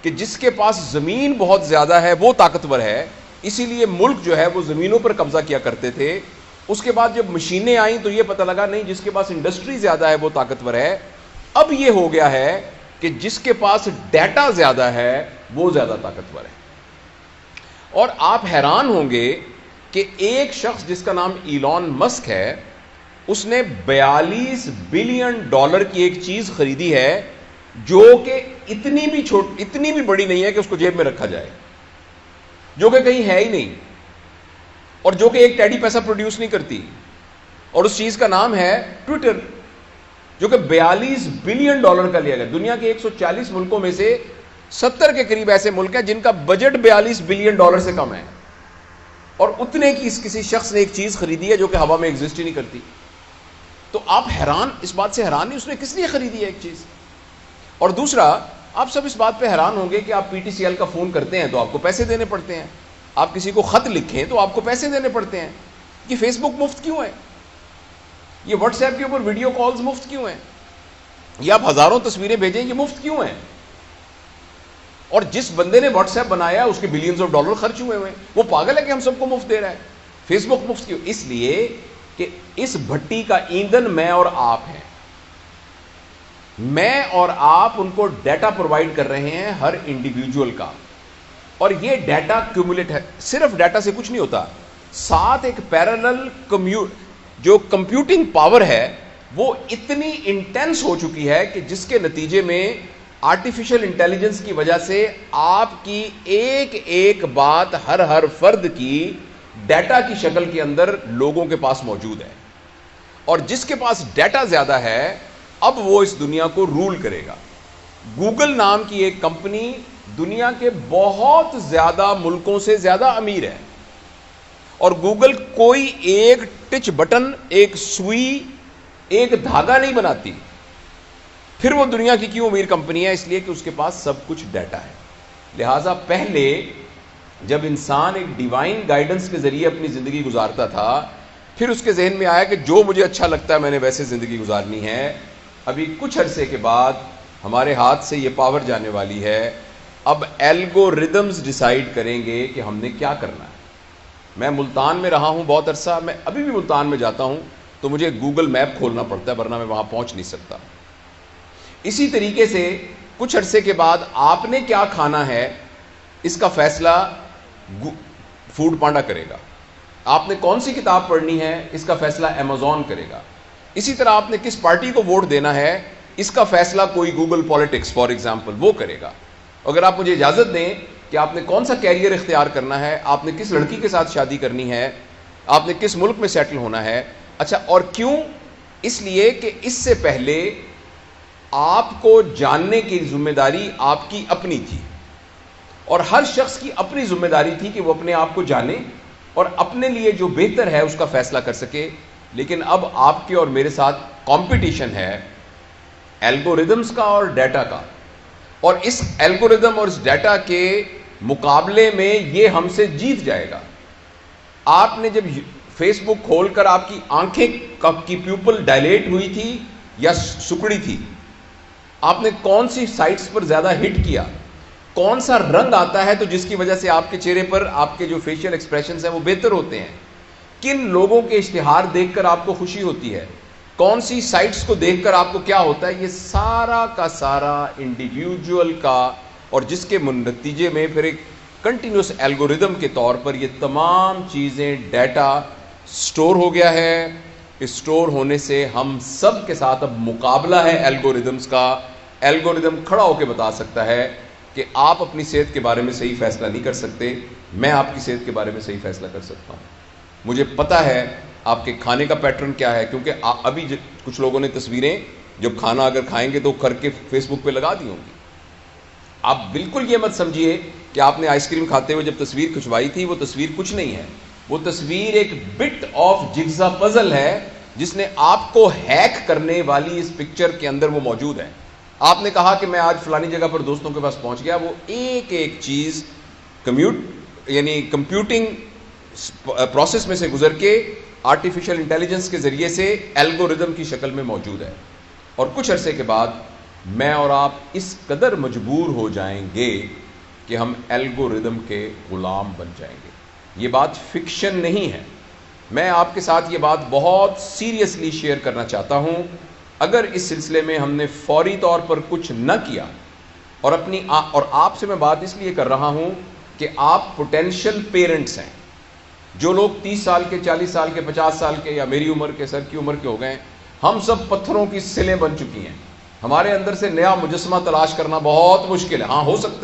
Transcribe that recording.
کہ جس کے پاس زمین بہت زیادہ ہے وہ طاقتور ہے، اسی لیے ملک جو ہے وہ زمینوں پر قبضہ کیا کرتے تھے. اس کے بعد جب مشینیں آئیں تو یہ پتہ لگا نہیں، جس کے پاس انڈسٹری زیادہ ہے وہ طاقتور ہے. اب یہ ہو گیا ہے کہ جس کے پاس ڈیٹا زیادہ ہے وہ زیادہ طاقتور ہے. اور آپ حیران ہوں گے کہ ایک شخص جس کا نام ایلون مسک ہے، اس نے $42 بلین کی ایک چیز خریدی ہے جو کہ اتنی بھی بڑی نہیں ہے کہ اس کو جیب میں رکھا جائے، جو کہ کہیں ہے ہی نہیں، اور جو کہ ایک ٹیڈی پیسہ پروڈیوس نہیں کرتی. اور اس چیز کا نام ہے ٹویٹر، جو کہ $42 بلین کا لیا گیا. دنیا کے 140 ملکوں میں سے 70 کے قریب ایسے ملک ہیں جن کا بجٹ $42 بلین سے کم ہے، اور اتنے کی کسی شخص نے ایک چیز خریدی ہے جو کہ ہوا میں ایگزسٹ ہی نہیں کرتی. تو آپ حیران، اس بات سے حیران نہیں اس نے کس لیے خریدی ہے ایک چیز. اور دوسرا، آپ سب اس بات پہ حیران ہوں گے کہ آپ پی ٹی سی ایل کا فون کرتے ہیں تو آپ کو پیسے دینے پڑتے ہیں، آپ کسی کو خط لکھیں تو آپ کو پیسے دینے پڑتے ہیں. یہ فیس بک مفت کیوں ہے؟ یہ واٹس ایپ کے اوپر ویڈیو کالز مفت کیوں ہیں؟ یہ آپ ہزاروں تصویریں بھیجیں، یہ مفت کیوں ہیں؟ اور جس بندے نے واٹس ایپ بنایا اس کے بلینز آف ڈالر خرچ ہوئے ہیں، وہ پاگل ہے کہ ہم سب کو مفت دے رہا ہے. فیس بک مفت کیوں؟ اس لیے کہ اس بھٹی کا ایندھن میں اور آپ ہیں. میں اور آپ ان کو ڈیٹا پرووائڈ کر رہے ہیں، ہر انڈیویجول کا، اور یہ ڈیٹا کیومولیٹ ہے. صرف ڈیٹا سے کچھ نہیں ہوتا، ساتھ ایک پیرالل جو کمپیوٹنگ پاور ہے وہ اتنی انٹینس ہو چکی ہے کہ جس کے نتیجے میں آرٹیفیشل انٹیلیجنس کی وجہ سے آپ کی ایک بات ہر فرد کی ڈیٹا کی شکل کے اندر لوگوں کے پاس موجود ہے. اور جس کے پاس ڈیٹا زیادہ ہے اب وہ اس دنیا کو رول کرے گا. گوگل نام کی ایک کمپنی دنیا کے بہت زیادہ ملکوں سے زیادہ امیر ہے، اور گوگل کوئی ایک ٹچ بٹن، ایک سوئی، ایک دھاگا نہیں بناتی. پھر وہ دنیا کی کیوں امیر کمپنی ہے؟ اس لیے کہ اس کے پاس سب کچھ ڈیٹا ہے. لہٰذا پہلے جب انسان ایک ڈیوائن گائیڈنس کے ذریعے اپنی زندگی گزارتا تھا، پھر اس کے ذہن میں آیا کہ جو مجھے اچھا لگتا ہے میں نے ویسے زندگی گزارنی ہے. ابھی کچھ عرصے کے بعد ہمارے ہاتھ سے یہ پاور جانے والی ہے. اب الگوریدمز ڈیسائیڈ کریں گے کہ ہم نے کیا کرنا ہے. میں ملتان میں رہا ہوں بہت عرصہ، میں ابھی بھی ملتان میں جاتا ہوں تو مجھے گوگل میپ کھولنا پڑتا ہے، ورنہ میں وہاں پہنچ نہیں سکتا. اسی طریقے سے کچھ عرصے کے بعد آپ نے کیا کھانا ہے اس کا فیصلہ فوڈ پانڈا کرے گا. آپ نے کون سی کتاب پڑھنی ہے اس کا فیصلہ امیزون کرے گا. اسی طرح آپ نے کس پارٹی کو ووٹ دینا ہے اس کا فیصلہ کوئی گوگل پالیٹکس فار ایگزامپل وہ کرے گا. اگر آپ مجھے اجازت دیں کہ آپ نے کون سا کیریئر اختیار کرنا ہے، آپ نے کس لڑکی کے ساتھ شادی کرنی ہے، آپ نے کس ملک میں سیٹل ہونا ہے. اچھا، اور کیوں؟ اس لیے کہ اس سے پہلے آپ کو جاننے کی ذمہ داری آپ کی اپنی تھی، اور ہر شخص کی اپنی ذمہ داری تھی کہ وہ اپنے آپ کو جانے اور اپنے لیے جو بہتر ہے اس کا فیصلہ کر سکے. لیکن اب آپ کے اور میرے ساتھ کمپٹیشن ہے الگوریدمز کا اور ڈیٹا کا، اور اس الگوریدم اور اس ڈیٹا کے مقابلے میں یہ ہم سے جیت جائے گا. آپ نے جب فیس بک کھول کر آپ کی آنکھیں کی پیوپل ڈائلیٹ ہوئی تھی یا سکڑی تھی، آپ نے کون سی سائٹس پر زیادہ ہٹ کیا، کون سا رنگ آتا ہے تو جس کی وجہ سے آپ کے چہرے پر آپ کے جو فیشل ایکسپریشنز ہیں وہ بہتر ہوتے ہیں، کن لوگوں کے اشتہار دیکھ کر آپ کو خوشی ہوتی ہے، کون سی سائٹس کو دیکھ کر آپ کو کیا ہوتا ہے، یہ سارا کا سارا انڈیویجول کا، اور جس کے نتیجے میں پھر ایک کنٹینیوس الگوریدم کے طور پر یہ تمام چیزیں ڈیٹا سٹور ہو گیا ہے. اسٹور ہونے سے ہم سب کے ساتھ اب مقابلہ ہے الگوریدمز کا. الگوریدم کھڑا ہو کے بتا سکتا ہے کہ آپ اپنی صحت کے بارے میں صحیح فیصلہ نہیں کر سکتے، میں آپ کی صحت کے بارے میں صحیح فیصلہ کر سکتا ہوں. مجھے پتا ہے آپ کے کھانے کا پیٹرن کیا ہے، کیونکہ ابھی کچھ لوگوں نے تصویریں جب کھانا اگر کھائیں گے تو کر کے فیس بک پہ لگا دی ہوں گی. آپ بالکل یہ مت سمجھیے کہ آپ نے آئس کریم کھاتے ہوئے جب تصویر کھنچوائی تھی وہ تصویر کچھ نہیں ہے، وہ تصویر ایک بٹ آف جگزا پزل ہے جس نے آپ کو ہیک کرنے والی اس پکچر کے اندر وہ موجود ہے. آپ نے کہا کہ میں آج فلانی جگہ پر دوستوں کے پاس پہنچ گیا، وہ ایک ایک چیز کمپیوٹنگ پروسیس میں سے گزر کے آرٹیفیشل انٹیلیجنس کے ذریعے سے الگوریدم کی شکل میں موجود ہے. اور کچھ عرصے کے بعد میں اور آپ اس قدر مجبور ہو جائیں گے کہ ہم الگوریدم کے غلام بن جائیں گے۔ یہ بات فکشن نہیں ہے، میں آپ کے ساتھ یہ بات بہت سیریسلی شیئر کرنا چاہتا ہوں۔ اگر اس سلسلے میں ہم نے فوری طور پر کچھ نہ کیا اور آپ سے میں بات اس لیے کر رہا ہوں کہ آپ پوٹینشیل پیرنٹس ہیں، جو لوگ 30 سال کے، 40 سال کے، 50 سال کے یا میری عمر کے، سر کی عمر کے ہو گئے ہیں، ہم سب پتھروں کی سلیں بن چکی ہیں۔ ہمارے اندر سے نیا مجسمہ تلاش کرنا بہت مشکل ہے۔ ہاں ہو سکتا ہے